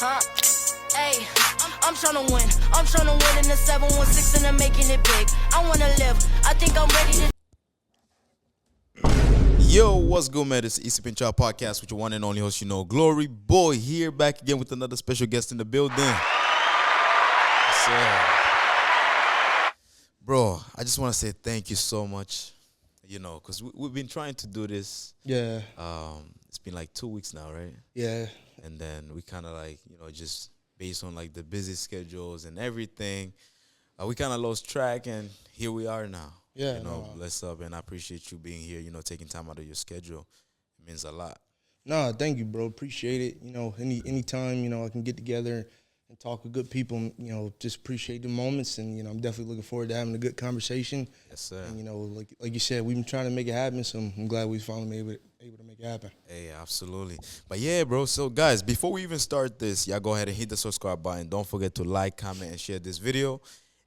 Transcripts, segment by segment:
Huh? Hey, I'm tryna win. I'm tryna win in the 716 and I'm making it big. I wanna live. I think I'm ready to. Yo, what's good, man? It's Easy Pinchar Podcast with your one and only host, Glory Boy, here back again with another special guest in the building. Yes, sir. Bro, I just want to say thank you so much, because we've been trying to do this. Yeah. It's been like 2 weeks now, right? Yeah. And then we kind of just based on like the busy schedules and everything, we kind of lost track, and here we are now. Yeah. Bless up, and I appreciate you being here, taking time out of your schedule. It means a lot. No, thank you, bro. Appreciate it. Anytime, I can get together and talk with good people, just appreciate the moments. And, I'm definitely looking forward to having a good conversation. Yes, sir. And, like you said, we've been trying to make it happen, so I'm glad we finally able to make it happen. Hey, absolutely. But yeah, bro. So, guys, before we even start this, y'all go ahead and hit the subscribe button. Don't forget to like, comment, and share this video.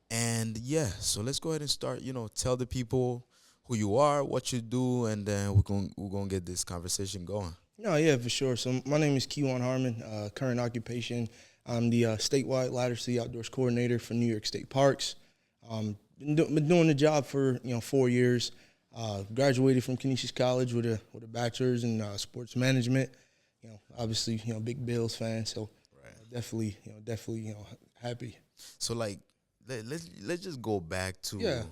And yeah, so let's go ahead and start, tell the people who you are, what you do, and then we're gonna get this conversation going. No, yeah, for sure. So my name is KeJuan Harmon, current occupation. I'm the statewide ladder to the outdoors coordinator for New York State Parks. Been doing the job for, 4 years. Graduated from Canisius College with a bachelor's in sports management. Obviously, big Bills fan, so right. Definitely, happy. So like, let's just go back to yeah.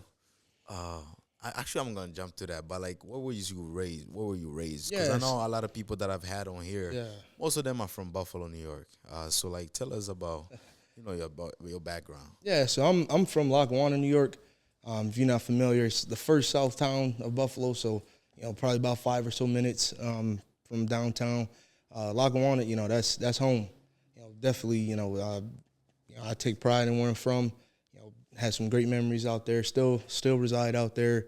I'm gonna jump to that, but like, where were you raised? Because Yes. I know a lot of people that I've had on here. Yeah. Most of them are from Buffalo, New York. So like, tell us about your background. Yeah, so I'm from Lackawanna, New York. If you're not familiar, it's the first south town of Buffalo, so probably about 5 or so minutes from downtown. Lackawanna, that's home. Definitely, I take pride in where I'm from. Had some great memories out there. Still reside out there.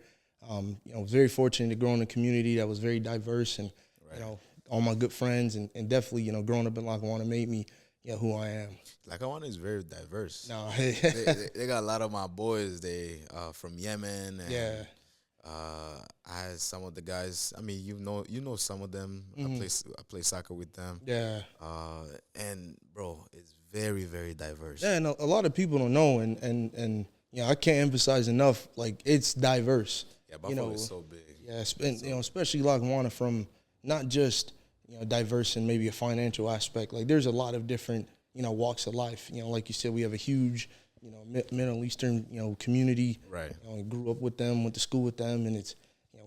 Very fortunate to grow in a community that was very diverse, and right. All my good friends, and definitely growing up in Lackawanna made me who I am. Lackawanna is very diverse. No, they got a lot of my boys. They from Yemen. And, yeah. I had some of the guys. I mean, you know some of them. Mm-hmm. I play soccer with them. Yeah. And bro, it's very, very diverse. Yeah, and a lot of people don't know, and I can't emphasize enough. Like, it's diverse. Yeah, Buffalo is so big. Yeah, especially Lackawanna, from not just diverse in maybe a financial aspect. Like, there's a lot of different walks of life. Like you said, we have a huge Middle Eastern community. Right. Grew up with them, went to school with them, and it's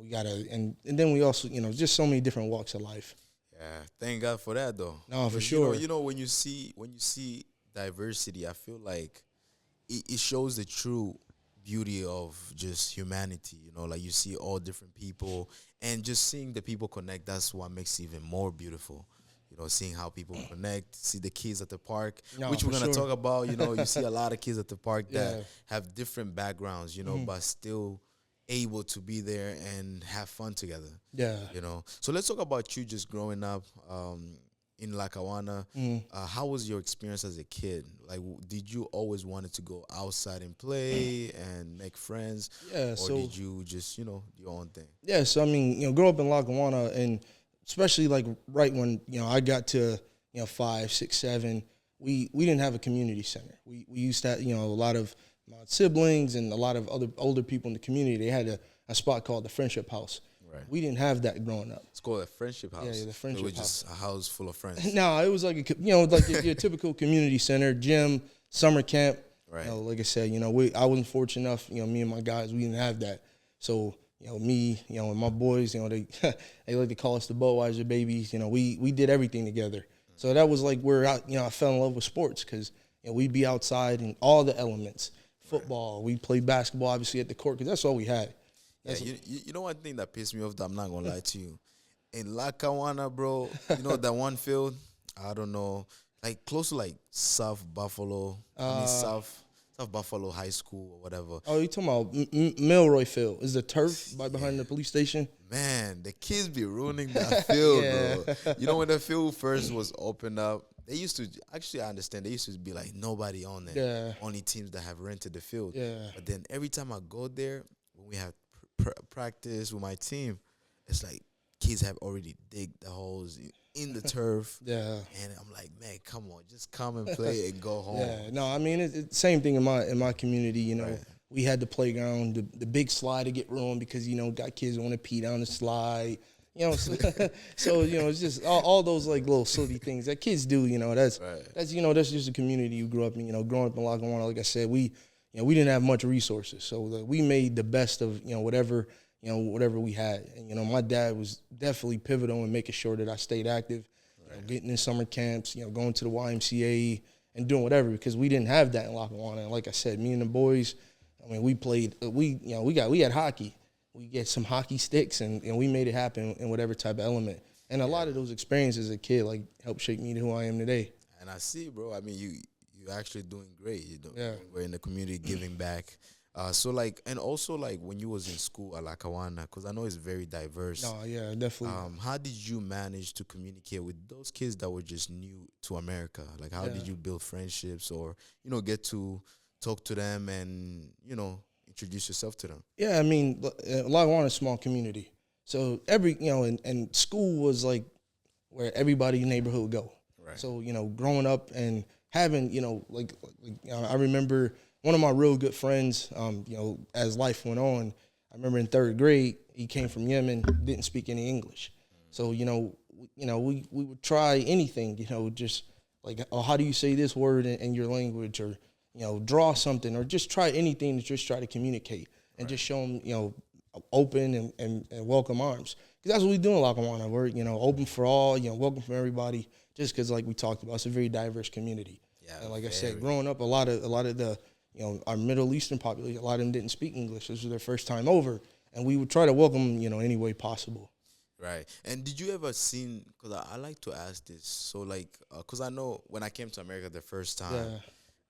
we gotta and then we also just so many different walks of life. Yeah, thank God for that though. No, for sure. When you see diversity, I feel like it shows the true beauty of just humanity. Like, you see all different people, and just seeing the people connect. That's what makes it even more beautiful. Seeing how people connect, see the kids at the park, which we're gonna talk about. You see a lot of kids at the park that have different backgrounds, but still able to be there and have fun together. Yeah. So let's talk about you just growing up in Lackawanna. How was your experience as a kid? Like, did you always wanted to go outside and play and make friends? Yeah. Or did you just, your own thing? Yeah. So, I mean, grow up in Lackawanna, and especially like right when, I got to, 5, 6, 7, we didn't have a community center. We used to have, a lot of my siblings and a lot of other older people in the community. They had a spot called the Friendship House. Right. We didn't have that growing up. It's called a Friendship House. Yeah, the Friendship House. It was House. just a house full of friends. No, it was like your typical community center, gym, summer camp. Right. Like I said, I wasn't fortunate enough. Me and my guys, we didn't have that. So me, and my boys, they they like to call us the Budweiser babies. We did everything together. So that was like where I fell in love with sports, because we'd be outside in all the elements. Football, we played basketball, obviously, at the court, because that's all we had. Yeah, you know one thing that pissed me off, that I'm not going to lie to you. In Lackawanna, bro, that one field, I don't know, like close to like South Buffalo, South Buffalo High School or whatever. Oh, you talking about Milroy Field? Is the turf right behind the police station? Man, the kids be ruining that field, bro. When the field first was opened up, they used to, actually, I understand, they used to be like nobody on there. Yeah. Only teams that have rented the field. Yeah. But then every time I go there, when we have practice with my team, it's like kids have already digged the holes. in the turf. Yeah. And I'm like, man, come on, just come and play and go home. Yeah, no, I mean it's same thing in my community. You know, Right. we had the playground, the big slide to get ruined because got kids want to pee down the slide. So, so it's just all those like little silly things that kids do. That's Right. that's just a community you grew up in. Growing up in Lackawanna, like I said, we didn't have much resources, so we made the best of whatever we had. And my dad was definitely pivotal in making sure that I stayed active, getting in summer camps, going to the YMCA and doing whatever because we didn't have that in Lackawanna. And like I said, me and the boys, I mean, we played. We had hockey. We get some hockey sticks and we made it happen in whatever type of element. And a lot of those experiences as a kid like helped shape me to who I am today. And I see, bro. I mean, you're actually doing great. You're doing Yeah. great in the community, giving back. So like, and also like when you was in school at Lackawanna, because I know it's very diverse. No, yeah, definitely. How did you manage to communicate with those kids that were just new to America? Like, how did you build friendships or get to talk to them and introduce yourself to them? Yeah, I mean, Lackawanna is a small community. So every, and school was like where everybody in the neighborhood would go. Right. So, growing up and having, I remember one of my real good friends, as life went on, I remember in third grade, he came from Yemen, didn't speak any English. So, we would try anything, just like, oh, how do you say this word in your language, or, draw something, or just try anything to just try to communicate and just show them, open and welcome arms. Because that's what we do in Lackawanna. We're, open for all, welcome for everybody, just because, like we talked about, it's a very diverse community. Yeah, and like I said, growing up, a lot of the, our Middle Eastern population, a lot of them didn't speak English. This was their first time over. And we would try to welcome them, any way possible. Right. And did you ever seen, because I like to ask this, so like, because I know when I came to America the first time,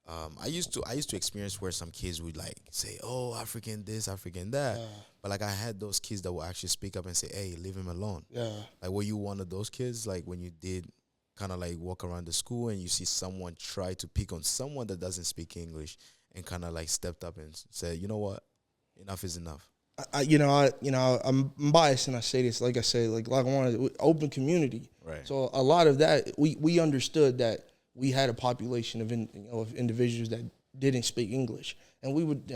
I used to experience where some kids would like say, oh, African this, African that. But like I had those kids that would actually speak up and say, hey, leave him alone. Yeah. Like, were you one of those kids, like when you did kind of like walk around the school and you see someone try to pick on someone that doesn't speak English and kind of like stepped up and said, you know what, enough is enough? I'm biased and I say this, like I say, like Lackawanna, open community. Right. So a lot of that, we understood that we had a population of individuals that didn't speak English, and we would,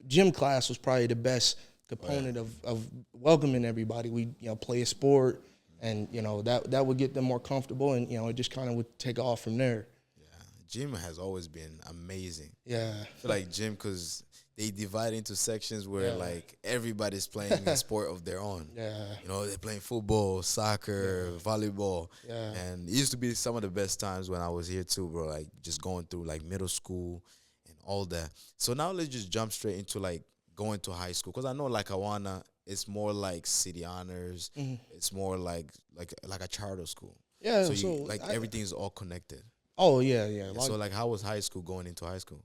gym class was probably the best component of welcoming everybody. We play a sport, and that would get them more comfortable, and it just kind of would take off from there. Gym has always been amazing. Yeah. I feel like gym, because they divide into sections where like everybody's playing a sport of their own. Yeah. They're playing football, soccer, volleyball. Yeah. And it used to be some of the best times when I was here too, bro. Like just going through like middle school and all that. So now let's just jump straight into like going to high school, because I know like Awana, it's more like city honors. Mm-hmm. It's more like a charter school. Yeah. So everything is all connected. Oh yeah, yeah. So like, how was high school going into high school?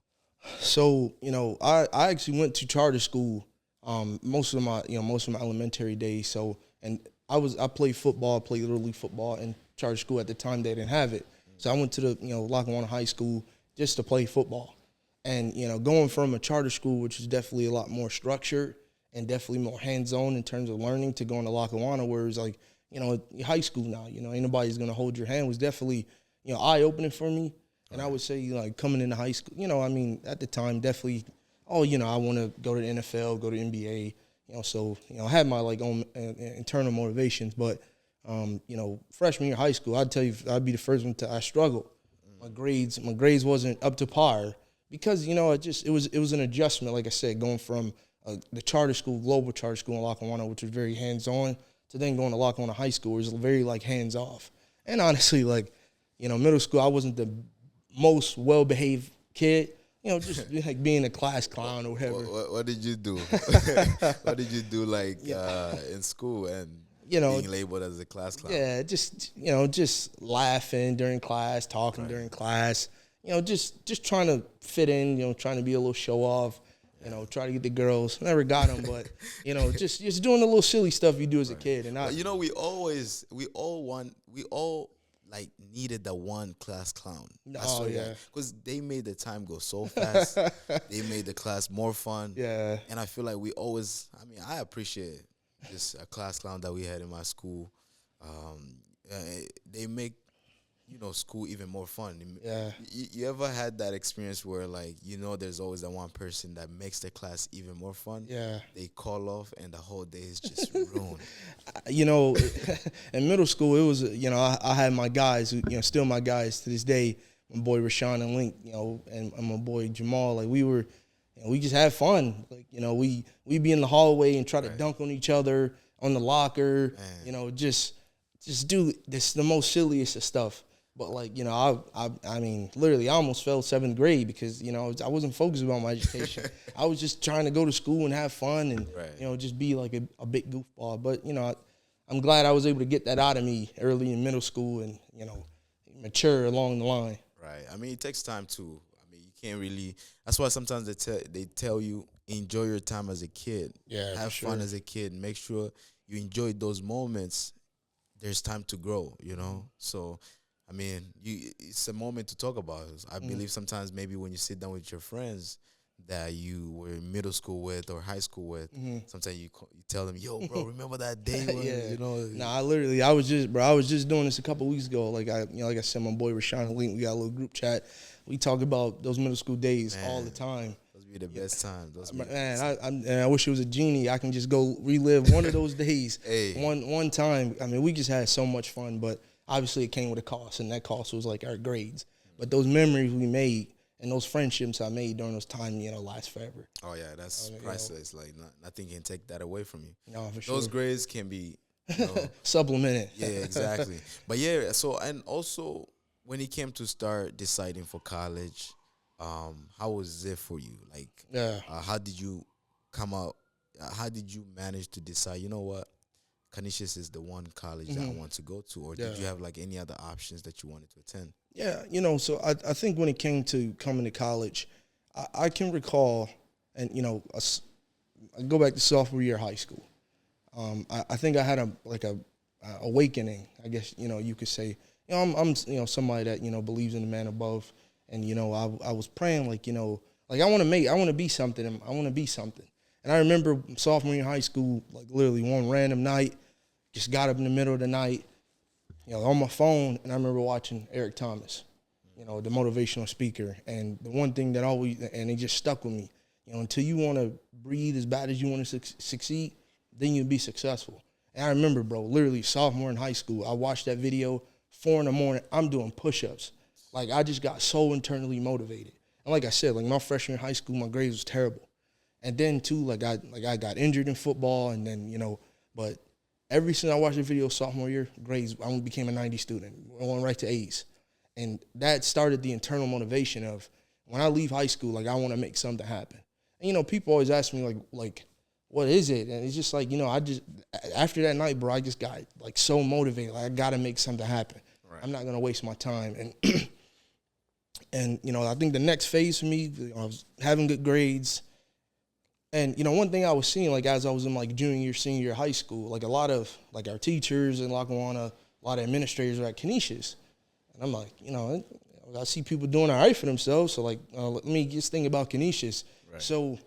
So I actually went to charter school most of my elementary days. So and I played football, played little league football in charter school. At the time they didn't have it, so I went to the Lackawanna High School just to play football. And going from a charter school, which is definitely a lot more structured and definitely more hands-on in terms of learning, to going to Lackawanna, where it's like high school now. Ain't nobody's gonna hold your hand, was definitely eye-opening for me. And I would say, like, coming into high school, at the time, definitely, I want to go to the NFL, go to NBA, so, I had my, like, own internal motivations. But, freshman year of high school, I'd tell you, I'd be the first one I struggled. My grades wasn't up to par because, it was an adjustment, like I said, going from the charter school, global charter school in Lackawanna, which was very hands-on, to then going to Lackawanna High School, which was very, like, hands-off. And honestly, like, middle school, I wasn't the most well-behaved kid, just like being a class clown or whatever. What did you do? What did you do, like, in school and being labeled as a class clown? Yeah, just laughing during class, talking during class, just trying to fit in, trying to be a little show-off, try to get the girls. Never got them, but, just doing the little silly stuff you do as a kid. And we all like needed the one class clown. Oh, yeah. Because they made the time go so fast. They made the class more fun. Yeah. And I feel like I appreciate this class clown that we had in my school. they make school even more fun. Yeah. You ever had that experience where like there's always that one person that makes the class even more fun? Yeah. They call off and the whole day is just ruined. In middle school, it was I had my guys who still my guys to this day. My boy Rashawn and Link, and my boy Jamal. Like we just had fun. Like we be in the hallway and try to dunk on each other on the locker. Man. Just do this the most silliest of stuff. But like I mean, literally, I almost failed 7th grade because I wasn't focused on my education. I was just trying to go to school and have fun and just be like a big goofball. But I'm glad I was able to get that out of me early in middle school and mature along the line. Right. I mean, it takes time too. I mean, you can't really. That's why sometimes they tell you enjoy your time as a kid. Yeah, have fun as a kid. Make sure you enjoy those moments. There's time to grow. So. I mean, it's a moment to talk about. I believe sometimes maybe when you sit down with your friends that you were in middle school with or high school with, sometimes you tell them, "Yo, bro, remember that day?" When, Nah, I was just doing this a couple weeks ago. Like I said, my boy Rashawn Link, we got a little group chat. We talk about those middle school days all the time. Those be the best times. I wish it was a genie. I can just go relive one of those days. Hey. One time. I mean, we just had so much fun, but obviously it came with a cost, and that cost was like our grades. But those memories we made and those friendships I made during those times, last forever. Oh yeah, that's priceless. Like nothing can take that away from you. No, for sure. Those grades can be supplemented. Yeah, exactly. But yeah, so and also when it came to start deciding for college, how was it for you? Like, how did you come out? How did you manage to decide? You know what? Canisius is the one college that I want to go to, or did you have like any other options that you wanted to attend? Yeah, so I think when it came to coming to college, I can recall, and I go back to sophomore year of high school. I think I had a awakening, I guess you could say. I'm somebody that believes in the man above, and I was praying like I want to be something. I want to be something. And I remember sophomore year in high school, like literally one random night, just got up in the middle of the night, on my phone, and I remember watching Eric Thomas, the motivational speaker. And the one thing that and it just stuck with me, until you want to breathe as bad as you want to succeed, then you'll be successful. And I remember, bro, literally sophomore in high school, I watched that video, 4 a.m, I'm doing push-ups. Like, I just got so internally motivated. And like I said, like my freshman year in high school, my grades was terrible. And then too, I got injured in football, and then but ever since I watched the video sophomore year, grades, I became a 90 student. I went right to A's, and that started the internal motivation of when I leave high school, like I want to make something happen. And people always ask me like, what is it? And it's just like I just after that night, bro, I just got like so motivated. Like I got to make something happen. Right. I'm not gonna waste my time. And I think the next phase for me, I was having good grades. And, one thing I was seeing, like, as I was in, like, junior year, senior year of high school, like, a lot of, like, our teachers in Lackawanna, a lot of administrators are at Canisius. And I'm like, I see people doing all right for themselves, so, like, let me just think about Canisius. Right. So,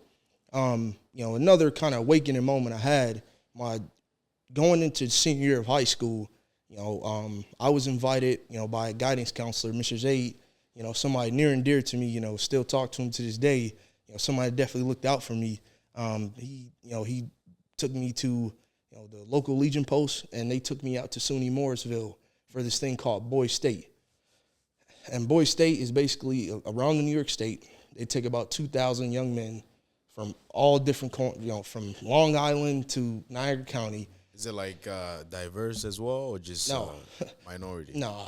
another kind of awakening moment I had, going into senior year of high school, I was invited, by a guidance counselor, Mr. Zaid, somebody near and dear to me, still talk to him to this day, somebody definitely looked out for me. He took me to, the local Legion post, and they took me out to SUNY Morrisville for this thing called Boys State. And Boys State is basically around the New York State. They take about 2,000 young men from all different, from Long Island to Niagara County. Is it like diverse as well, or just minority? No,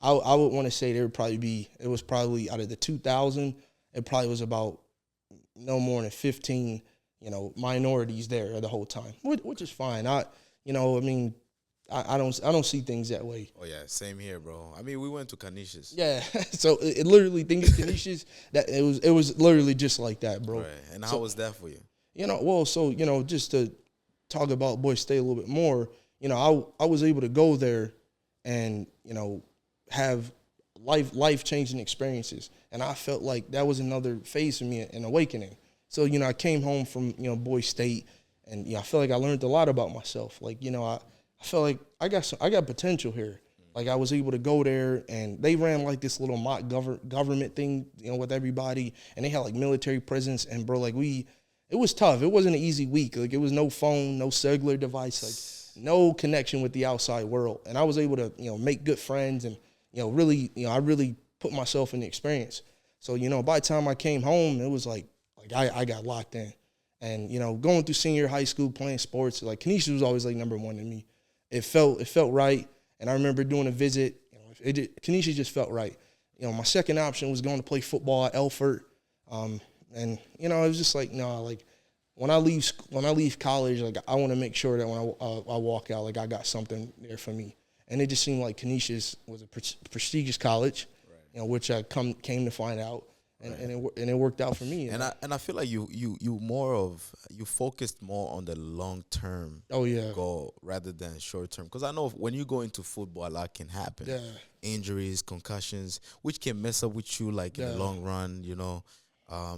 I would want to say it was probably out of the 2,000, it probably was about no more than 15, minorities there the whole time, which is fine. I don't see things that way. Oh yeah, same here, bro. I mean, we went to Canisius. Yeah, so it literally things Canisius that it was literally just like that, bro. Right. And how was that for you? Just to talk about Boys State a little bit more, I was able to go there and have life-changing experiences. And I felt like that was another phase for me, an awakening. So, I came home from, Boys State, and, I felt like I learned a lot about myself. Like, I felt like I got potential here. Like I was able to go there, and they ran like this little mock government thing, with everybody, and they had like military presence. And bro, like it was tough. It wasn't an easy week. Like it was no phone, no cellular device, like no connection with the outside world. And I was able to, make good friends, and really, I really put myself in the experience. So by the time I came home, it was like I got locked in, and going through senior high school playing sports, like Canisius was always like number one to me. It felt right. And I remember doing a visit. Canisius just felt right. My second option was going to play football at Elford, and it was just like no, like when I leave college, like I want to make sure that when I walk out, like I got something there for me. And it just seemed like Canisius was a prestigious college, right. Which I came to find out. And it worked out for me. And I feel like you focused more on the long term goal rather than short term. Because I know when you go into football, a lot can happen. Yeah. Injuries, concussions, which can mess up with you like in the long run,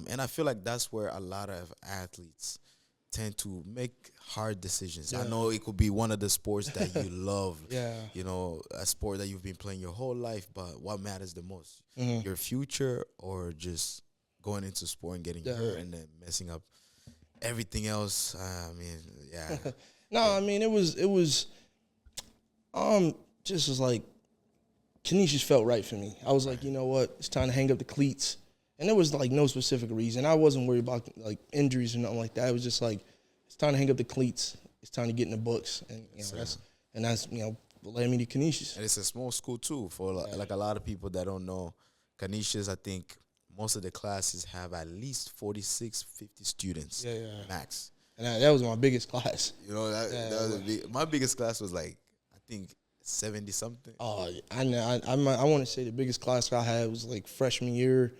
and I feel like that's where a lot of athletes tend to make hard decisions. Yeah. I know it could be one of the sports that you love, a sport that you've been playing your whole life, but what matters the most? Mm-hmm. Your future, or just going into sport and getting hurt and then messing up everything else? No, it was just as like Canisius felt right for me. I was like, you know what, it's time to hang up the cleats. And there was like no specific reason. I wasn't worried about like injuries or nothing like that. It was just like, it's time to hang up the cleats. It's time to get in the books, and that's what led me to Canisius. And it's a small school too. For like a lot of people that don't know, Canisius, I think most of the classes have at least 46, 50 students max. And that was my biggest class. That was my biggest class was like I think 70 something. Oh, I want to say the biggest class I had was like freshman year.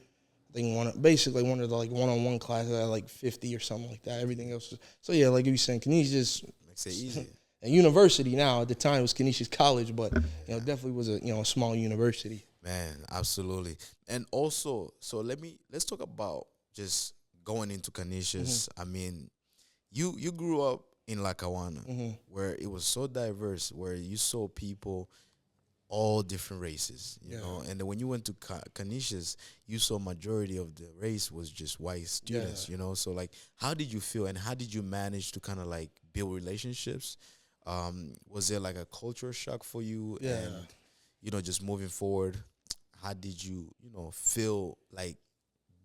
I think one of the like one-on-one classes I had like 50 or something like that. Everything else was, so yeah, like you were saying, Canisius makes it easy. A university now. At the time it was Canisius College, but definitely was a small university. Man, absolutely. And also, so let's talk about just going into Canisius. Mm-hmm. You grew up in Lackawanna, where it was so diverse, where you saw people all different races, you know. And then when you went to Canisius, you saw majority of the race was just white students, So, like, how did you feel, and how did you manage to kind of, like, build relationships? Was there, like, a culture shock for you? Yeah. And, just moving forward, how did you, feel, like,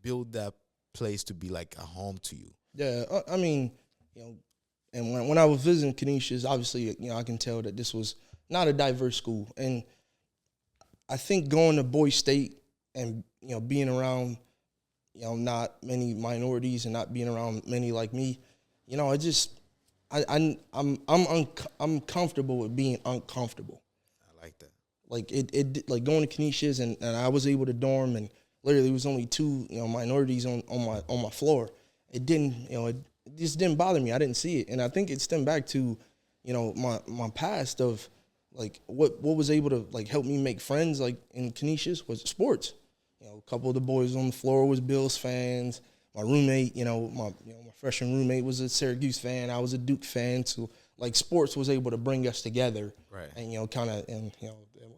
build that place to be, like, a home to you? Yeah, and when I was visiting Canisius, obviously, I can tell that this was not a diverse school. And I think going to Boise State and, being around, not many minorities and not being around many like me, I'm comfortable with being uncomfortable. I like that. Like it like going to Canisius and I was able to dorm, and literally it was only two, minorities on my floor. It didn't, it just didn't bother me. I didn't see it. And I think it stemmed back to, my past of, like, what was able to, like, help me make friends, like, in Canisius was sports. A couple of the boys on the floor was Bills fans. My roommate, my freshman roommate was a Syracuse fan. I was a Duke fan. So, like, sports was able to bring us together. Right. And,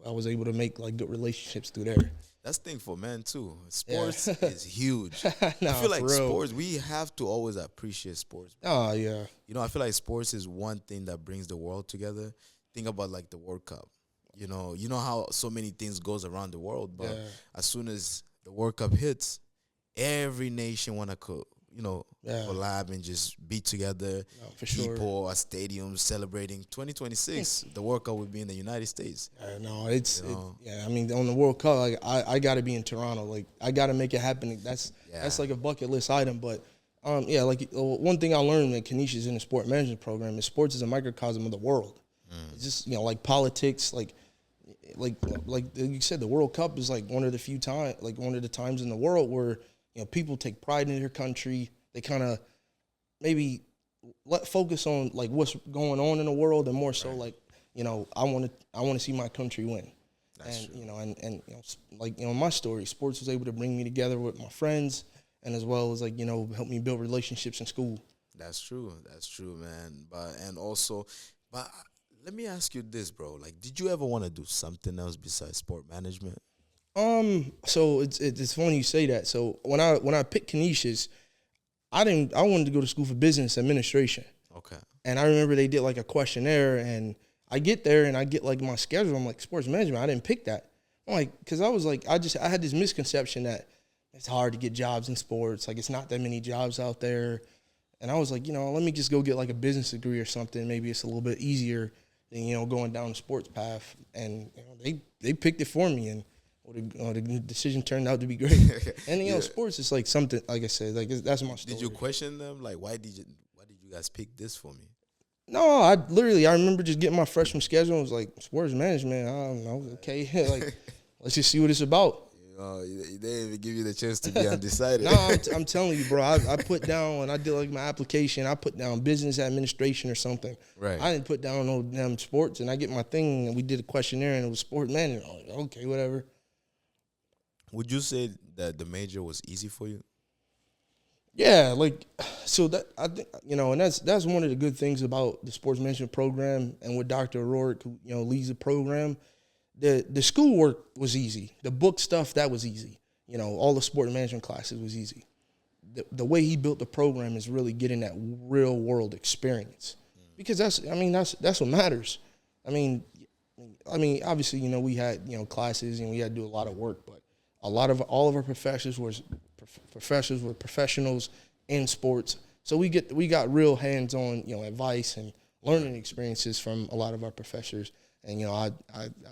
I was able to make, like, good relationships through there. That's the thing for men, too. Sports is huge. I feel like sports, we have to always appreciate sports. Oh, yeah. I feel like sports is one thing that brings the world together. Think about, like, the World Cup. You know how so many things goes around the world, but as soon as the World Cup hits, every nation want to collab and just be together. No, for people at stadiums celebrating 2026. The World Cup will be in the United States. On the World Cup, like, I got to be in Toronto. Like, I got to make it happen. That's like a bucket list item. But one thing I learned at Canisius in the sport management program is sports is a microcosm of the world. It's just like politics, like you said, the World Cup is like one of the times in the world where people take pride in their country. They kind of maybe focus on like what's going on in the world, and more so like I want to see my country win. That's true. My story, sports was able to bring me together with my friends, and as well as help me build relationships in school. That's true, man. But Let me ask you this, bro. Like, did you ever want to do something else besides sport management? So it's funny you say that. So when I picked Canisius, I wanted to go to school for business administration. Okay. And I remember they did like a questionnaire, and I get there and I get like my schedule. I'm like, sports management. I didn't pick that. I'm like, because I was like, I had this misconception that it's hard to get jobs in sports. Like, it's not that many jobs out there. And I was like, let me just go get like a business degree or something. Maybe it's a little bit easier than going down the sports path. And they picked it for me, and the decision turned out to be great. And sports is like something, like I said, like that's my story. Did you question them? Like, why did you guys pick this for me? No, I remember just getting my freshman schedule. I was like, sports management, I don't know, okay. Like, let's just see what it's about. They didn't even give you the chance to be undecided. No, I'm telling you, bro. I put down, when I did like my application, I put down business administration or something. Right. I didn't put down no damn sports, and I get my thing, and we did a questionnaire, and it was sport management. I was like, okay, whatever. Would you say that the major was easy for you? Yeah, like, so that I think, and that's one of the good things about the sports management program, and with Dr. O'Rourke, who leads the program. The schoolwork was easy. The book stuff, that was easy. All the sport management classes was easy. The way he built the program is really getting that real world experience, because that's what matters. I mean, obviously, we had classes and we had to do a lot of work, but all of our professors were professionals in sports. So we got real hands-on advice and learning experiences from a lot of our professors. And I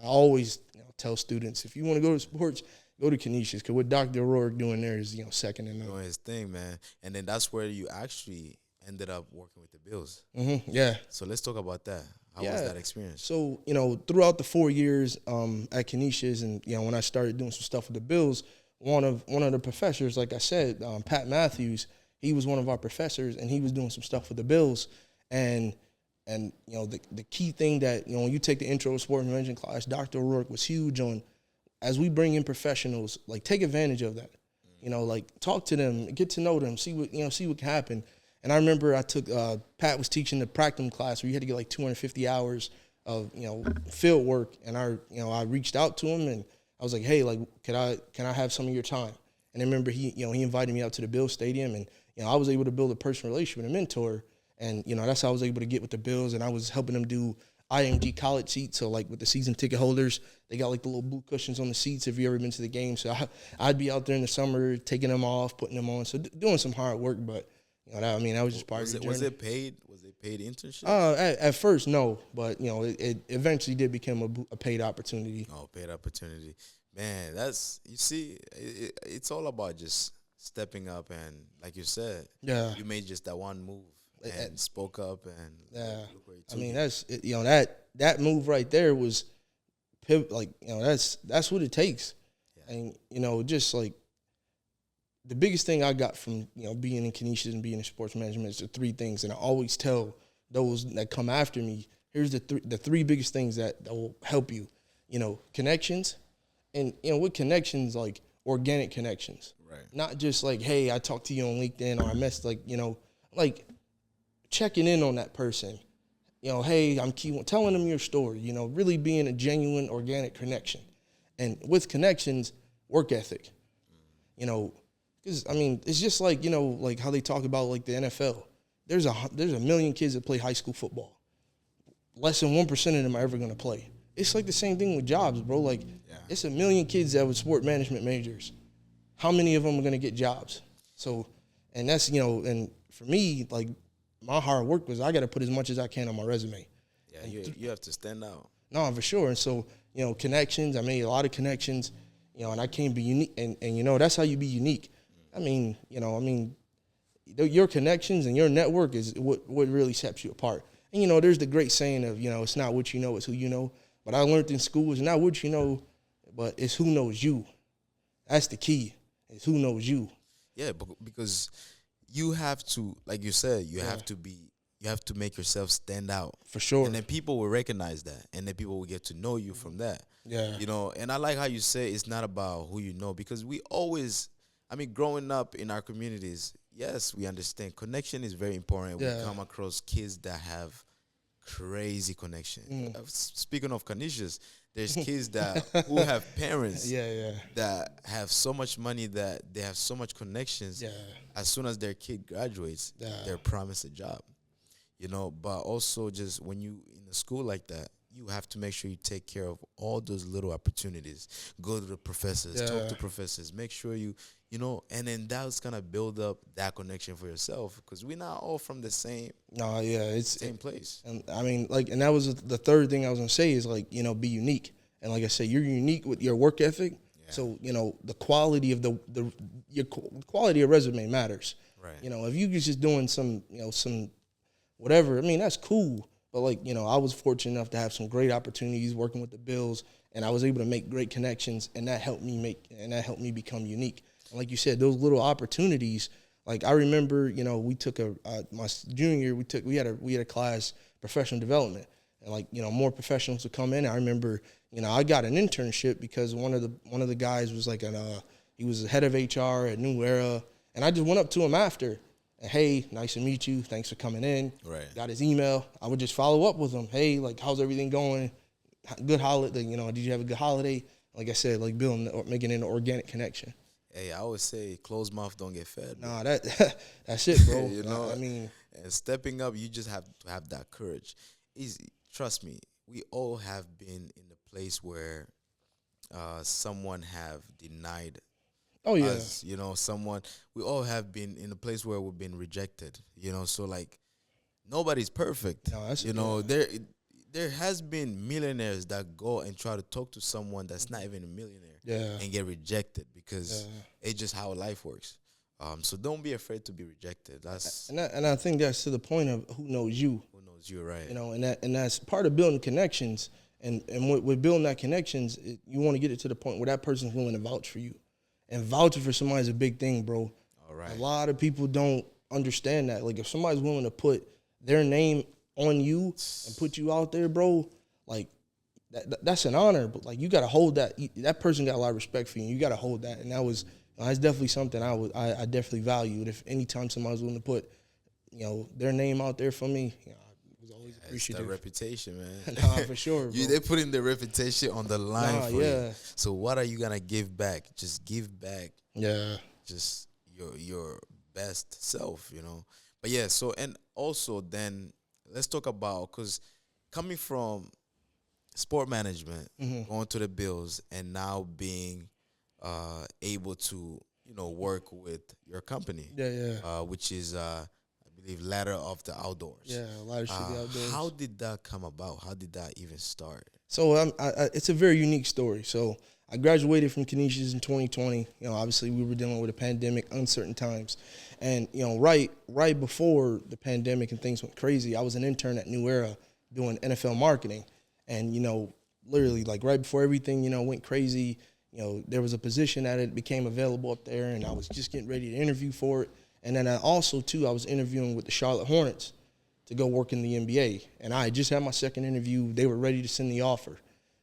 always tell students, if you want to go to sports, go to Canisius, because what Dr. O'Rourke doing there is second to none. Doing his thing, man. And then that's where you actually ended up working with the Bills. Mm-hmm, yeah. So let's talk about that. How was that experience? So throughout the 4 years at Canisius, and when I started doing some stuff with the Bills, one of the professors, like I said, Pat Matthews, he was one of our professors, and he was doing some stuff with the Bills, and the key thing that when you take the intro to sports management class, Dr. O'Rourke was huge on, as we bring in professionals, like, take advantage of that. Like, talk to them, get to know them, see what can happen. And I remember I took Pat was teaching the practicum class where you had to get like 250 hours of field work, and I reached out to him and I was like, hey, like, can I have some of your time? And I remember he invited me out to the Bills Stadium, and I was able to build a personal relationship with a mentor. And, that's how I was able to get with the Bills, and I was helping them do IMG college seats. So, like, with the season ticket holders, they got, like, the little boot cushions on the seats if you ever been to the game. So I'd be out there in the summer taking them off, putting them on. So doing some hard work, but, that was just part of the journey. Was it paid? Was it paid internship? At first, no. But, it eventually did become a paid opportunity. Oh, paid opportunity. Man, you see, it's all about just stepping up, and, like you said, you made just that one move. And spoke up, and that's that move right there was like that's what it takes. And just like the biggest thing I got from being in Canisius and being in sports management is the three things, and I always tell those that come after me, here's the three biggest things that will help you. Connections, and with connections, like organic connections, right? Not just like, hey, I talked to you on LinkedIn, or I messaged, like checking in on that person, hey, I'm KeJuan, telling them your story, really being a genuine organic connection. And with connections, work ethic, because it's just like, like how they talk about like the NFL. There's a million kids that play high school football. Less than 1% of them are ever going to play. It's like the same thing with jobs, bro. Like, it's a million kids that were sport management majors. How many of them are going to get jobs? So, and that's, and for me, like, my hard work was I got to put as much as I can on my resume. Yeah, you have to stand out. No, for sure. And so, connections, I made a lot of connections, and I can't be unique. And that's how you be unique. Your connections and your network is what really sets you apart. And, there's the great saying of, it's not what you know, it's who you know. But I learned in school, it's not what you know, but it's who knows you. That's the key, is who knows you. Yeah, because you have to, like you said, you have to make yourself stand out. For sure. And then people will recognize that, and then people will get to know you from that. Yeah. And I like how you say it's not about who you know, because we always, growing up in our communities, yes, we understand connection is very important. We come across kids that have crazy connection. Speaking of connections, there's kids that who have parents that have so much money that they have so much connections. Yeah. As soon as their kid graduates, they're promised a job. You know, but also just when you in a school like that, you have to make sure you take care of all those little opportunities. Go to the professors, talk to professors, make sure you know, and then that's gonna build up that connection for yourself because we're not all from the same. No, yeah, it's same place. And I mean, like, and that was the third thing I was gonna say is like, you know, be unique. And like I said, you're unique with your work ethic. Yeah. So you know, the quality of your quality of resume matters. Right. You know, if you just doing some whatever, I mean, that's cool. But like, you know, I was fortunate enough to have some great opportunities working with the Bills, and I was able to make great connections, and that helped me become unique. And like you said, those little opportunities. Like I remember, you know, we took my junior year, we had a class, professional development, and like, you know, more professionals would come in. I remember, you know, I got an internship because one of the guys was like he was the head of HR at New Era, and I just went up to him after. Hey, nice to meet you. Thanks for coming in. Right. Got his email. I would just follow up with him. Hey, like, how's everything going? Good holiday. You know, did you have a good holiday? Like I said, like building or making an organic connection. Hey, I always say, closed mouth don't get fed. Nah, that's it, bro. You know, I mean, and stepping up, you just have to have that courage. Trust me, we all have been in a place where someone have denied. Oh yeah, us, you know, we all have been in a place where we've been rejected, you know, so like nobody's perfect. No, you know, there has been millionaires that go and try to talk to someone that's not even a millionaire and get rejected because it's just how life works. So don't be afraid to be rejected. And I think that's to the point of who knows you. Who knows you, right? You know, and that's part of building connections. And with building that connections, you want to get it to the point where that person's willing to vouch for you. And vouching for somebody is a big thing, bro. All right. A lot of people don't understand that. Like, if somebody's willing to put their name on you and put you out there, bro, like, that's an honor. But, like, you got to hold that. That person got a lot of respect for you. You got to hold that. And that's definitely something I definitely valued. If anytime somebody's willing to put, you know, their name out there for me, you know, I was always appreciative. It's that reputation, man. Nah, for sure, bro. They're putting their reputation on the line for yeah. you. So what are you gonna give back? Just give back. Yeah. Just your best self, you know. But yeah. So and also then let's talk about because coming from sport management, going to the Bills, and now being able to work with your company, which is I believe Ladder of the Outdoors. Yeah, Ladder of the Outdoors. How did that come about? How did that even start? So it's a very unique story. So I graduated from Canisius in 2020. You know, obviously we were dealing with a pandemic, uncertain times, and right before the pandemic and things went crazy, I was an intern at New Era doing NFL marketing, and literally like right before everything went crazy, there was a position that it became available up there, and I was just getting ready to interview for it. And then I was interviewing with the Charlotte Hornets to go work in the NBA. And I just had my second interview. They were ready to send the offer.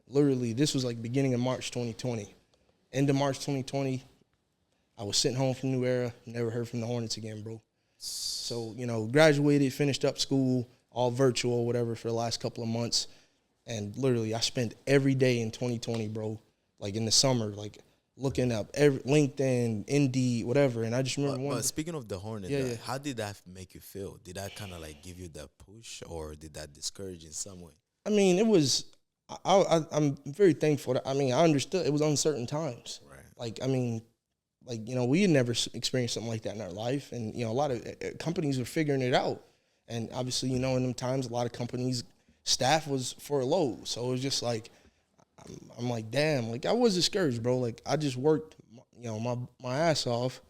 Literally, this was like beginning of March 2020. End of March 2020, I was sitting home from New Era, never heard from the Hornets again, bro. So, graduated, finished up school, all virtual, whatever, for the last couple of months. And literally, I spent every day in 2020, bro, like in the summer, like looking up LinkedIn, Indeed, whatever. And I just remember But speaking of the Hornets, how did that make you feel? Did that kind of like give you that push, or did that discourage in some way? I mean, it was. I'm very thankful. I understood it was uncertain times. Right. We had never experienced something like that in our life, and a lot of companies were figuring it out. And obviously, in them times, a lot of companies' staff was furloughed, so it was just like. I'm like, damn, like I was discouraged, bro. Like I just worked, my ass off,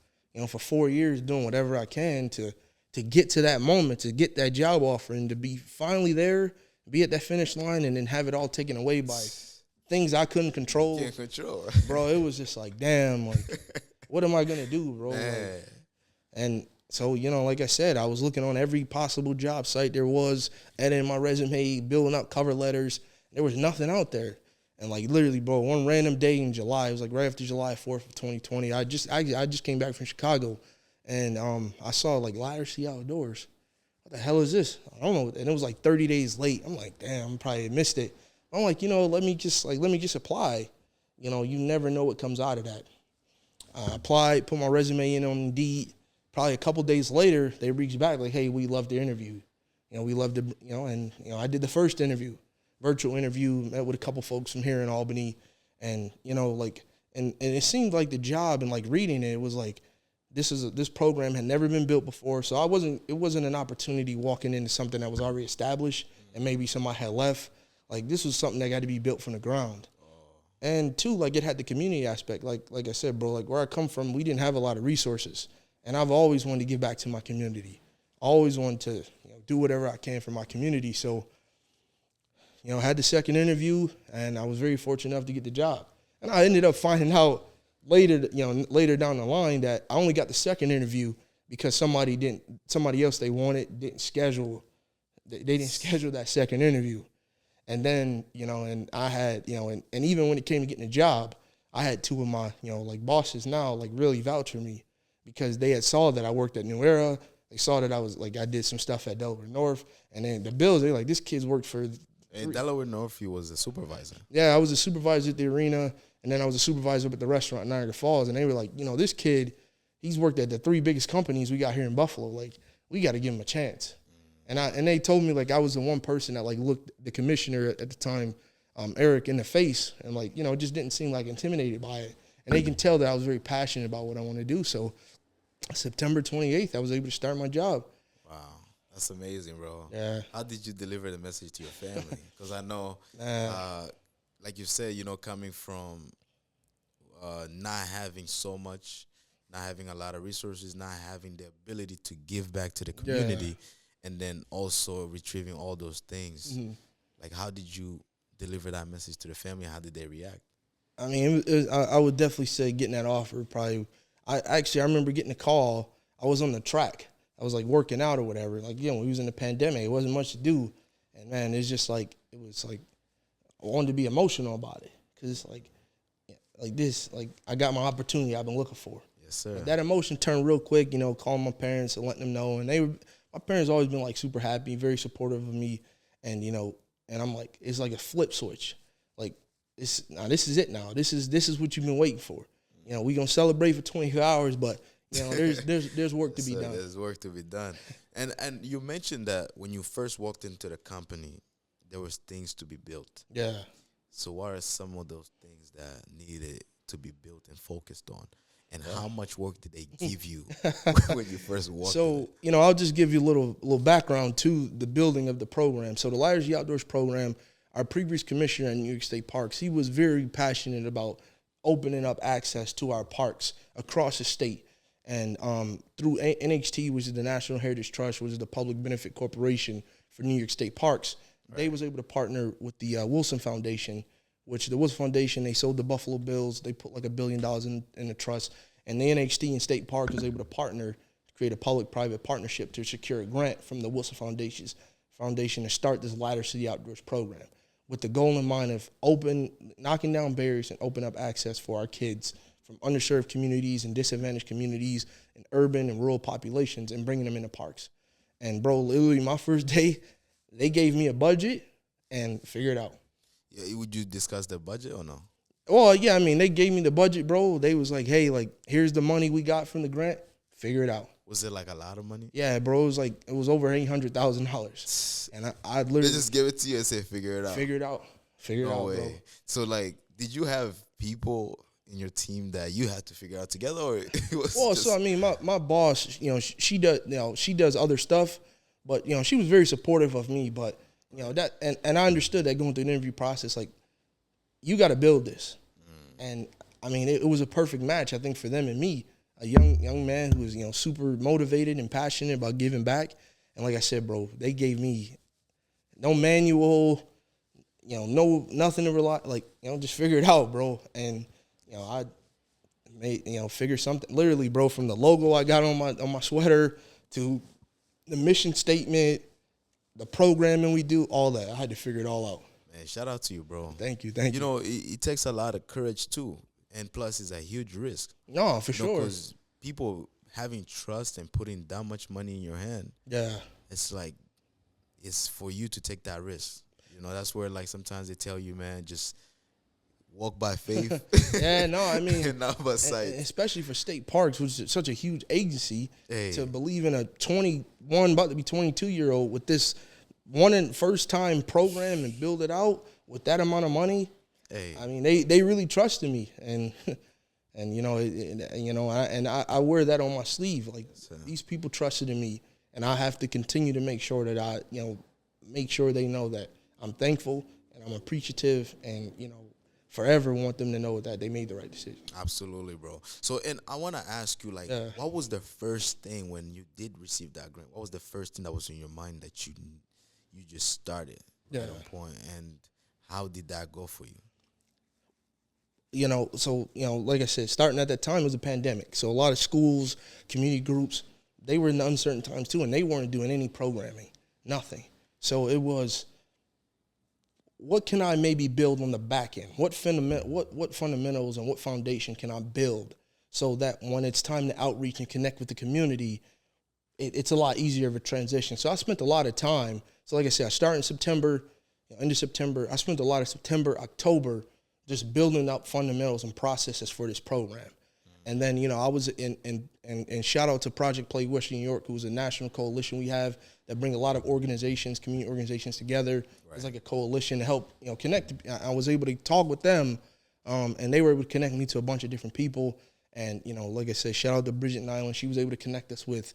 for 4 years doing whatever I can to get to that moment, to get that job offer, and to be finally there, be at that finish line, and then have it all taken away by things I couldn't control. Can't control, bro. It was just like, damn, like what am I gonna do, bro? Like, and so like I said, I was looking on every possible job site there was, editing my resume, building up cover letters. There was nothing out there. And like literally, bro, one random day in July, it was like right after July 4th of 2020. I just came back from Chicago, and I saw like Ladder of the Outdoors. what the hell is this? I don't know. And it was like 30 days late. I'm like, damn, I probably missed it. I'm like, let me just apply. You never know what comes out of that. I applied, put my resume in on Indeed. Probably a couple days later, they reached back like, hey, we loved the interview. We loved it, and I did the first interview, virtual interview, met with a couple folks from here in Albany, and and it seemed like the job and like reading it was like, this program had never been built before, so it wasn't an opportunity walking into something that was already established and maybe somebody had left. Like, this was something that got to be built from the ground. And two, like, it had the community aspect. Like I said, bro, like where I come from, we didn't have a lot of resources. And I've always wanted to give back to my community. Always wanted to do whatever I can for my community. So, I had the second interview, and I was very fortunate enough to get the job. And I ended up finding out later down the line that I only got the second interview because somebody else they wanted didn't schedule. They didn't schedule that second interview. And then, and I had, and even when it came to getting a job, I had two of my, bosses now, like, really vouch for me because they had saw that I worked at New Era. They saw that I did some stuff at Delaware North. And then the Bills, they're like, this kid's worked for. In Delaware North, you was a supervisor. Yeah, I was a supervisor at the arena, and then I was a supervisor up at the restaurant in Niagara Falls. And they were like, this kid, he's worked at the three biggest companies we got here in Buffalo. Like, we got to give him a chance. And they told me, like, I was the one person that, like, looked the commissioner at the time, Eric, in the face and, like, just didn't seem, like, intimidated by it. And they can tell that I was very passionate about what I want to do. So September 28th, I was able to start my job. Wow. That's amazing, bro. Yeah. How did you deliver the message to your family? Because I know, like you said, coming from not having so much, not having a lot of resources, not having the ability to give back to the community. Yeah. And then also retrieving all those things. Mm-hmm. Like, how did you deliver that message to the family? How did they react? I mean, I would definitely say getting that offer probably. I remember getting a call. I was on the track. I was, like, working out or whatever. Like, when we was in the pandemic, it wasn't much to do. And, man, it's just, like, it was, like, I wanted to be emotional about it. Because it's, like this, like, I got my opportunity I've been looking for. Yes, sir. But that emotion turned real quick, calling my parents and letting them know. And my parents always been, like, super happy, very supportive of me. And, and I'm like, it's like a flip switch. Like, this is it now. This is what you've been waiting for. We going to celebrate for 24 hours, but, there's work to be done. There's work to be done. And you mentioned that when you first walked into the company, there was things to be built. Yeah. So what are some of those things that needed to be built and focused on? And how much work did they give you when you first walked in? So, I'll just give you a little background to the building of the program. So the Lighters G Outdoors program, our previous commissioner at New York State Parks, he was very passionate about opening up access to our parks across the state. And through NHT, which is the National Heritage Trust, which is the public benefit corporation for New York State Parks, they was able to partner with the Wilson Foundation, which the Wilson Foundation, they sold the Buffalo Bills. They put like $1 billion in the trust. And the NHT and State Park was able to partner to create a public-private partnership to secure a grant from the Wilson Foundation to start this Lighters to the Outdoors program with the goal in mind of knocking down barriers and open up access for our kids from underserved communities and disadvantaged communities and urban and rural populations and bringing them into parks. And, bro, literally my first day, they gave me a budget and figure it out. Yeah, would you discuss the budget or no? Well, yeah, I mean, they gave me the budget, bro. They was like, hey, like, here's the money we got from the grant. Figure it out. Was it like a lot of money? Yeah, bro. It was over $800,000. And I literally. They just give it to you and say, figure it out. Figure it out. Figure it out, way. bro. So, like, did you have people in your team that you had to figure out together, or it was? Well, so I mean, my boss, she does other stuff, but she was very supportive of me. But that, and I understood that going through the interview process, like, you got to build this, and I mean, it was a perfect match, I think, for them and me, a young man who was super motivated and passionate about giving back. And like I said, bro, they gave me no manual, nothing to rely, like, just figure it out, bro. And I made, figure something. Literally, bro, from the logo I got on my sweater to the mission statement, the programming we do, all that. I had to figure it all out. Man, shout out to you, bro. Thank you. It takes a lot of courage too, and plus it's a huge risk. No, for sure. Because people having trust and putting that much money in your hand. Yeah. it's like it's for you to take that risk. You know, that's where like sometimes they tell you, man, just walk by faith. Yeah, no, I mean, and not by sight. especially for state parks, which is such a huge agency, Hey. to believe in a 21, about to be 22-year-old with this one and first time program and build it out with that amount of money. Hey. I mean, they really trusted me, and you know, I wear that on my sleeve. Like, these people trusted in me, and I have to continue to make sure that I, you know, make sure they know that I'm thankful and I'm appreciative, and, you know, forever want them to know that they made the right decision. Absolutely, bro. So, and I want to ask you, like, what was the first thing when you did receive that grant? What was the first thing that was in your mind that you just started at that point, and how did that go for you? You know, so, you know, like I said, starting at that time was a pandemic. So a lot of schools, community groups, they were in uncertain times too, and they weren't doing any programming, nothing. So it was, what can I maybe build on the back end? What fundamentals and what foundation can I build so that when it's time to outreach and connect with the community, it's a lot easier of a transition. So I spent a lot of time. So like I said, I started in September, end of September. I spent a lot of September, October, just building up fundamentals and processes for this program. And then, you know, I was and shout out to Project Play Western New York, who's a national coalition we have that bring a lot of organizations, community organizations together. Right. It's like a coalition to help, you know, connect. I was able to talk with them, and they were able to connect me to a bunch of different people. And, you know, like I said, shout out to Bridget Nyland. She was able to connect us with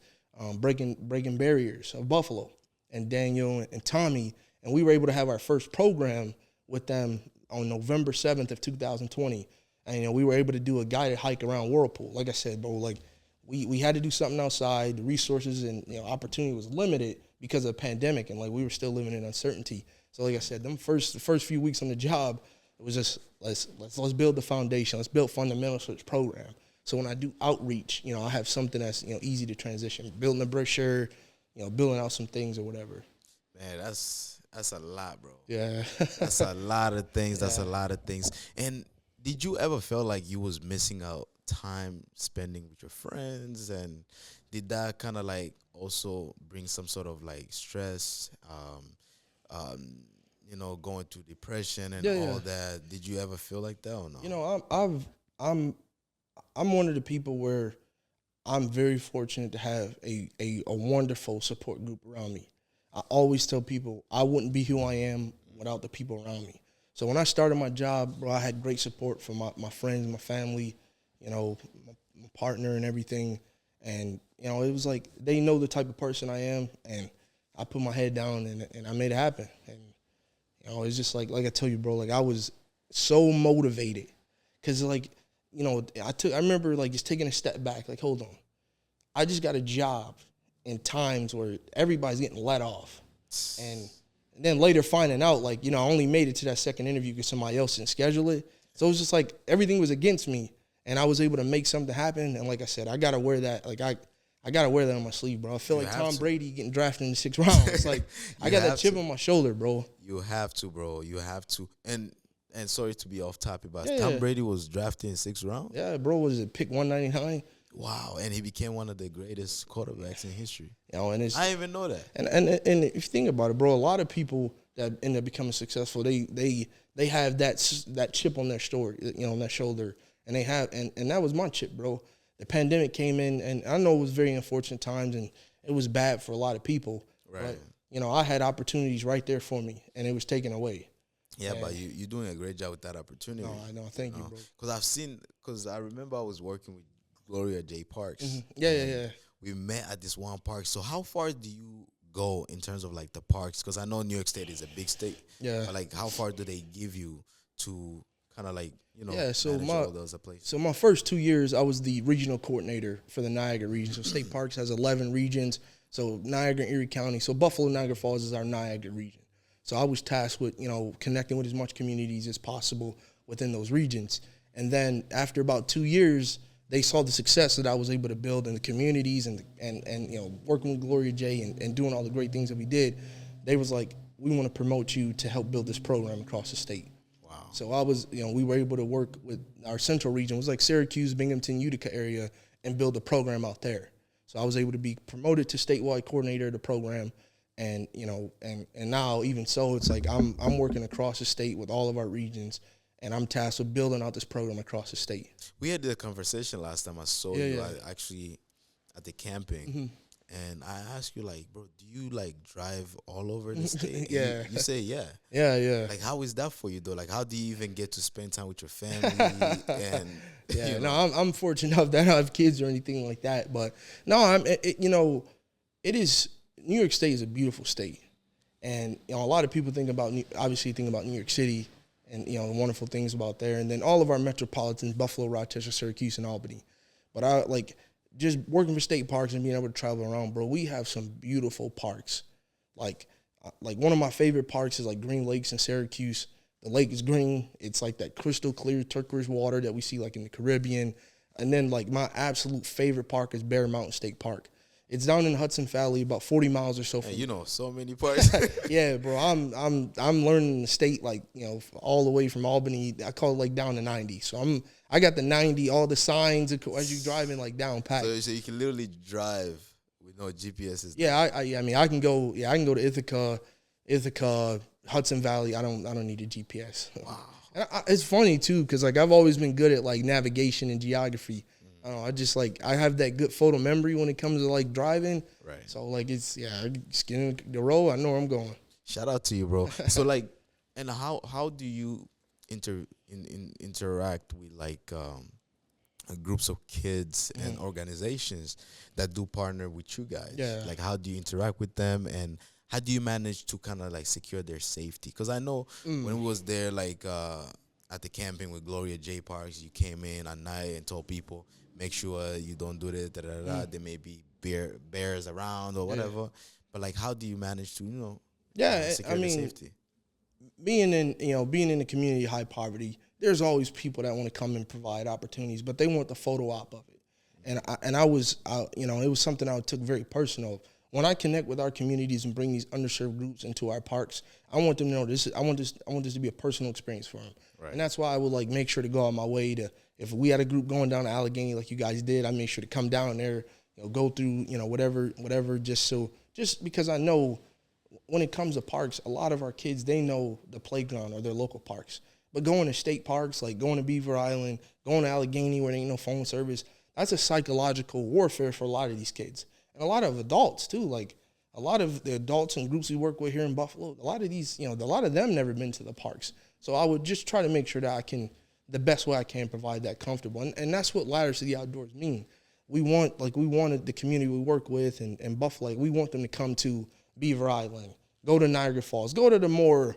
Breaking Barriers of Buffalo, and Daniel and Tommy. And we were able to have our first program with them on November 7th of 2020. And, you know, we were able to do a guided hike around Whirlpool. Like I said, bro, like we had to do something outside. The resources and, you know, opportunity was limited because of the pandemic, and like we were still living in uncertainty. So like I said, the first few weeks on the job, it was just let's build the foundation. Let's build fundamentals for this program. So when I do outreach, you know, I have something that's, you know, easy to transition. Building a brochure, you know, building out some things or whatever. Man, that's a lot, bro. Yeah. That's a lot of things. That's a lot of things. And did you ever feel like you was missing out time spending with your friends? And did that kind of like also bring some sort of like stress, you know, going through depression and all that? Did you ever feel like that or no? You know, I'm one of the people where I'm very fortunate to have a wonderful support group around me. I always tell people I wouldn't be who I am without the people around me. So when I started my job, bro, I had great support from my friends, my family, you know, my partner and everything. And, you know, it was like they know the type of person I am, and I put my head down and I made it happen. And, you know, it's just like I tell you, bro, like I was so motivated because, like, you know, I remember like just taking a step back, like, hold on. I just got a job in times where everybody's getting let off. And then later finding out, like, you know, I only made it to that second interview because somebody else didn't schedule it. So it was just like everything was against me, and I was able to make something happen. And like I said, I got to wear that. Like, I got to wear that on my sleeve, bro. I feel like Tom Brady getting drafted in the 6th round. It's like I got that chip on my shoulder, bro. You have to, bro. You have to. And sorry to be off topic, but Tom Brady was drafted in 6th round? Yeah, bro. Was it pick 199? Wow, and he became one of the greatest quarterbacks in history. You know, and I didn't even know that. And if you think about it, bro, a lot of people that end up becoming successful, they have that chip on their story, you know, on their shoulder, and they have, and that was my chip, bro. The pandemic came in, and I know it was very unfortunate times, and it was bad for a lot of people. Right. But, you know, I had opportunities right there for me, and it was taken away. Yeah, and but you're doing a great job with that opportunity. No, I know. Thank you, bro. Because I remember I was working with Gloria J. Parks. Mm-hmm. Yeah. We met at this one park. So how far do you go in terms of like the parks? Because I know New York State is a big state. Yeah. But like, how far do they give you to kind of like, you know, manage all those places? So my first 2 years, I was the regional coordinator for the Niagara region. So State Parks has 11 regions. So Niagara and Erie County. So Buffalo, Niagara Falls is our Niagara region. So I was tasked with, you know, connecting with as much communities as possible within those regions. And then after about 2 years, they saw the success that I was able to build in the communities and you know, working with Gloria J and doing all the great things that we did. They was like, we want to promote you to help build this program across the state. Wow. So I was, you know, we were able to work with our central region. It was like Syracuse, Binghamton, Utica area, and build a program out there. So I was able to be promoted to statewide coordinator of the program. And, and now even so, it's like I'm working across the state with all of our regions, and I'm tasked with building out this program across the state. We had the conversation last time I saw you actually at the camping. And I asked you, like, bro, do you, like, drive all over the state? Yeah. You say, yeah. Yeah. Like, how is that for you, though? Like, how do you even get to spend time with your family? And yeah, no, I'm fortunate enough that I don't have kids or anything like that. But, no, it is, New York State is a beautiful state. And, a lot of people think about New York City and, the wonderful things about there. And then all of our metropolitans, Buffalo, Rochester, Syracuse, and Albany. But just working for state parks and being able to travel around, bro, we have some beautiful parks. Like one of my favorite parks is like Green Lakes in Syracuse. The lake is green. It's like that crystal clear turquoise water that we see like in the Caribbean. And then like my absolute favorite park is Bear Mountain State Park. It's down in the Hudson Valley, about 40 miles or so from. And so many parks. Yeah, bro. I'm learning the state all the way from Albany. I call it like down to 90. So I got the 90, all the signs as you driving like down pat. So you can literally drive with no GPS. Yeah, I can go to Ithaca, Hudson Valley. I don't need a GPS. Wow. And it's funny too, because like I've always been good at like navigation and geography. I don't know, I just I have that good photo memory when it comes to like driving. Right. So like I just get in the road, I know where I'm going. Shout out to you, bro. So like, and how do you interact with like groups of kids and organizations that do partner with you guys? Yeah. Like, how do you interact with them, and how do you manage to kind of like secure their safety? Because I know when we was there, like at the camping with Gloria J. Parks, you came in at night and told people, make sure you don't do this. There may be bears around or whatever. Yeah. But like, how do you manage to secure the safety? Being in the community of high poverty, there's always people that want to come and provide opportunities, but they want the photo op of it. And it was something I took very personal. When I connect with our communities and bring these underserved groups into our parks, I want them to know this. I want this to be a personal experience for them. Right. And that's why I would like make sure to go out my way to. If we had a group going down to Allegheny like you guys did, I make sure to come down there, go through, whatever, just because I know when it comes to parks, a lot of our kids, they know the playground or their local parks. But going to state parks, like going to Beaver Island, going to Allegheny where there ain't no phone service, that's a psychological warfare for a lot of these kids. And a lot of adults too, like a lot of the adults and groups we work with here in Buffalo, a lot of them never been to the parks. So I would just try to make sure that I can, the best way I can, provide that comfortable. And that's what Ladders to the Outdoors mean. We wanted the community we work with and Buffalo, we want them to come to Beaver Island, go to Niagara Falls, go to the more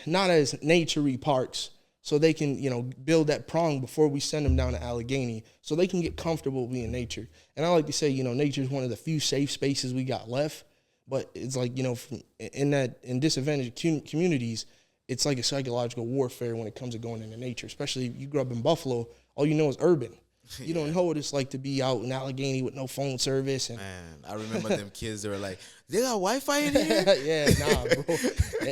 not as nature-y parks so they can, build that prong before we send them down to Allegheny so they can get comfortable being nature. And I like to say, nature is one of the few safe spaces we got left. But it's like, in disadvantaged communities, it's like a psychological warfare when it comes to going into nature, especially if you grew up in Buffalo, all you know is urban. You don't know what it's like to be out in Allegheny with no phone service. And man, I remember them kids, they were like, they got Wi-Fi in here? Yeah, nah, bro.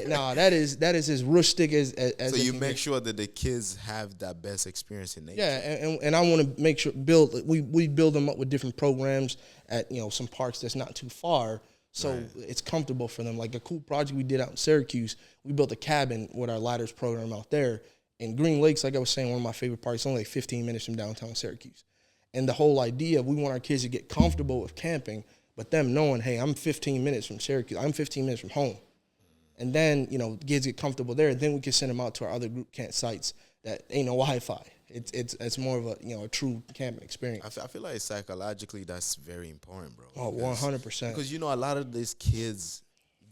Nah, that is as rustic as so you make sure that the kids have that best experience in nature. Yeah, and I want to make sure we build them up with different programs at some parks that's not too far, so it's comfortable for them. Like a cool project we did out in Syracuse, we built a cabin with our Ladders program out there. In Green Lakes, like I was saying, one of my favorite parks, only like 15 minutes from downtown Syracuse. And the whole idea of we want our kids to get comfortable with camping, but them knowing, hey, I'm 15 minutes from Syracuse. I'm 15 minutes from home. And then, kids get comfortable there. Then we can send them out to our other group camp sites that ain't no Wi-Fi. It's more of a true camping experience. I feel like psychologically that's very important, bro. Oh, 100%. Because, a lot of these kids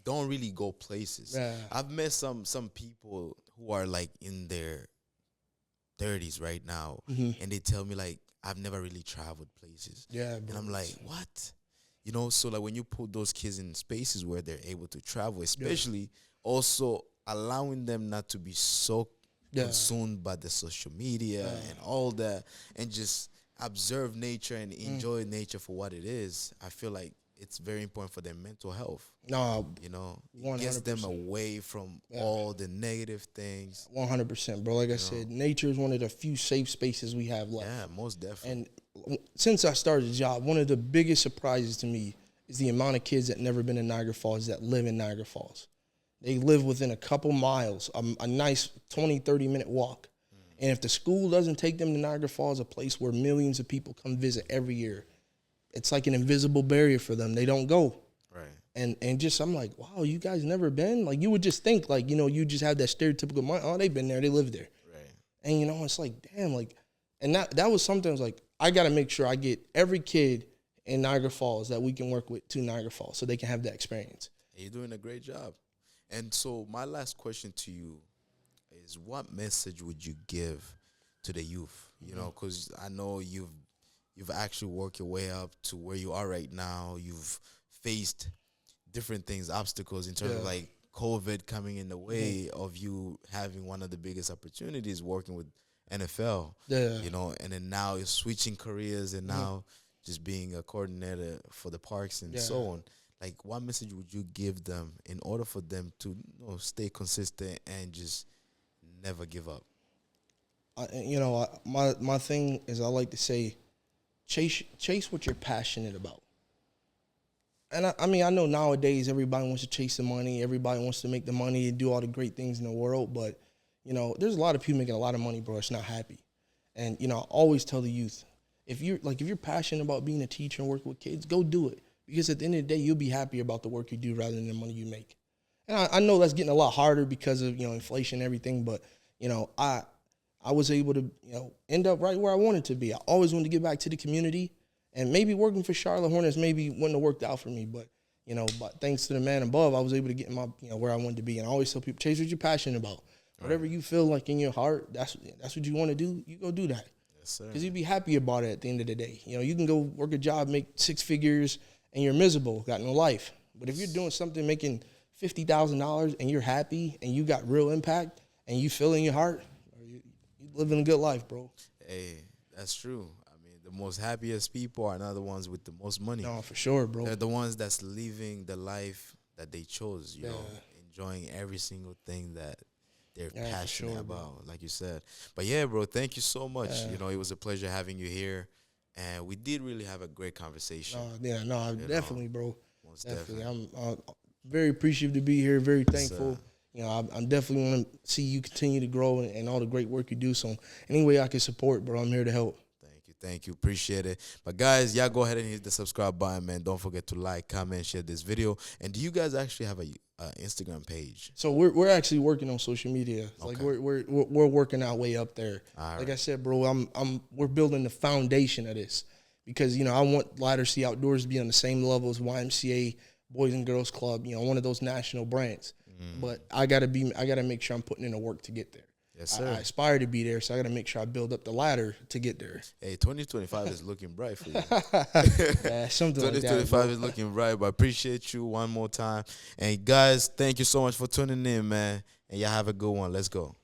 don't really go places. Yeah. I've met some people who are like in their 30s right now, and they tell me like, I've never really traveled places. Yeah, bro. And I'm like, what? So like when you put those kids in spaces where they're able to travel, especially also allowing them not to be so consumed by the social media and all that, and just observe nature and enjoy nature for what it is, I feel like it's very important for their mental health. No, You know, it gets them 100%. away from all the negative things. 100%, bro. Like I said, nature is one of the few safe spaces we have left. Yeah, most definitely. And since I started the job, one of the biggest surprises to me is the amount of kids that never been in Niagara Falls that live in Niagara Falls. They live within a couple miles, a nice 20, 30-minute walk. And if the school doesn't take them to Niagara Falls, a place where millions of people come visit every year, it's like an invisible barrier for them. They don't go. Right. And just, I'm like, wow, you guys never been? Like, you would just think, like, you know, you just have that stereotypical mind, oh, they've been there, they live there. Right. And, you know, it's like, damn, like, and that was something I was like, I got to make sure I get every kid in Niagara Falls that we can work with to Niagara Falls so they can have that experience. You're doing a great job. And so my last question to you is, what message would you give to the youth? You know, because I know you've actually worked your way up to where you are right now. You've faced different things, obstacles in terms of like COVID coming in the way of you having one of the biggest opportunities working with NFL. Yeah. You know, and then now you're switching careers and now just being a coordinator for the parks and so on. Like, what message would you give them in order for them to, you know, stay consistent and just never give up? You know, my thing is, I like to say, chase what you're passionate about. And I mean, I know nowadays everybody wants to chase the money, everybody wants to make the money and do all the great things in the world, but you know, there's a lot of people making a lot of money, bro, that's not happy. And you know, I always tell the youth, if you're passionate about being a teacher and working with kids, go do it. Because at the end of the day, you'll be happy about the work you do rather than the money you make. And I know that's getting a lot harder because of, you know, inflation and everything, but you know, I was able to, you know, end up right where I wanted to be. I always wanted to give back to the community, and maybe working for Charlotte Hornets maybe wouldn't have worked out for me, but you know, but thanks to the man above, I was able to get my, you know, where I wanted to be. And I always tell people, chase what you're passionate about. Whatever you feel like in your heart, that's what you want to do. You go do that. Yes, sir. Because you'd be happy about it at the end of the day. You know, you can go work a job, make 6 figures, and you're miserable, got no life. But if you're doing something making $50,000 and you're happy and you got real impact and you feel in your heart, you living a good life, bro. Hey, that's true. I mean, the most happiest people are not the ones with the most money. No, for sure, bro. They're the ones that's living the life that they chose, you know, enjoying every single thing that they're passionate about, like you said. But yeah, bro, thank you so much. You know, it was a pleasure having you here. And we did really have a great conversation. Definitely, bro. Most definitely. I'm very appreciative to be here, very thankful. You know, I'm definitely want to see you continue to grow and all the great work you do. So any way I can support, bro, I'm here to help. Thank you. Appreciate it. But guys, y'all go ahead and hit the subscribe button, man. Don't forget to like, comment, share this video. And do you guys actually have a Instagram page? So we're actually working on social media. Okay. Like we're working our way up there. Like I said, bro, we're building the foundation of this because, you know, I want Ladder C Outdoors to be on the same level as YMCA, Boys and Girls Club, you know, one of those national brands. But I gotta make sure I'm putting in the work to get there. Yes, sir. I aspire to be there, so I got to make sure I build up the ladder to get there. Hey, 2025 is looking bright for you. Yeah, something like that. 2025 is looking bright, but I appreciate you one more time. And guys, thank you so much for tuning in, man. And y'all have a good one. Let's go.